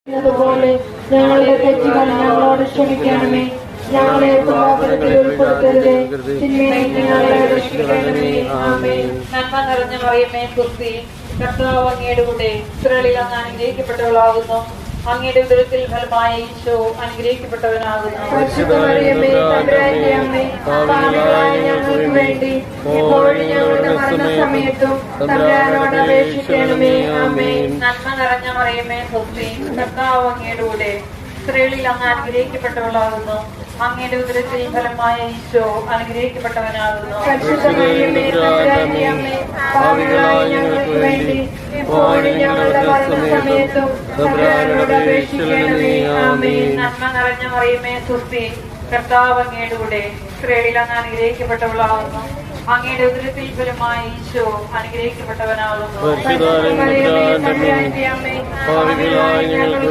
അതുപോലെ ഞങ്ങളുടെ തെറ്റുകൾ ഞങ്ങളോട് ക്ഷമിക്കണമേ. ഞങ്ങളെ പ്രലോഭനത്തിൽ ഉൾപ്പെടുത്തരുതേ, തിന്മയിൽ ഞങ്ങളെ രക്ഷിക്കണമേ. ആമേൻ. നന്മ നിറഞ്ഞ മറിയമേ സ്തുതി. കർത്താവ് അങ്ങയുടെ കൂടെ സ്ത്രീകളിൽ അങ്ങ് അനുഗ്രഹിക്കപ്പെട്ടവളാകുന്നു. അങ്ങയുടെ ഉദരത്തിൽ ഫലമായ ഈശോ അനുഗ്രഹിക്കപ്പെട്ടവനാകുന്നു. പരിശുദ്ധ മറിയമേ, തമ്പുരാന്റെ അമ്മേ, പാപികളായ ഞങ്ങൾക്ക് വേണ്ടി ഇപ്പോഴും ഞങ്ങളുടെ മരണസമയത്തും തമ്പുരാനോട് അപേക്ഷിക്കണമേ. ആമേൻ. നന്മ നിറഞ്ഞ മറിയമേ സ്തുതി. കർത്താവ് അങ്ങയുടെ കൂടെ സ്ത്രീകളിൽ അങ്ങ് അനുഗ്രഹിക്കപ്പെട്ടവളാകുന്നു. അങ്ങയുടെ ഉദരത്തിൽ ഫലമായ ഈശോ അനുഗ്രഹിക്കപ്പെട്ടവനാകുന്നു. പരിശുദ്ധ മറിയമേ, തമ്പുരാന്റെ അമ്മേ, പാപികളായ ഞങ്ങൾക്ക് വേണ്ടി ഇപ്പോഴും ഞങ്ങളുടെ മരണസമയത്തും തമ്പുരാനോട് അപേക്ഷിക്കണമേ. ആമേൻ. നന്മ നിറഞ്ഞ മറിയമേ സ്തുതി. കർത്താവ് അങ്ങയുടെ കൂടെ സ്ത്രീകളിൽ അങ്ങ് അനുഗ്രഹിക്കപ്പെട്ടവളാകുന്നു. അങ്ങയുടെ ഉദരത്തിൽ ഫലമായ ഈശോ അനുഗ്രഹിക്കപ്പെട്ടവനാകുന്നു. പരിശുദ്ധ മറിയമേ, തമ്പുരാന്റെ അമ്മേ, പാപികളായ ഞങ്ങൾക്ക്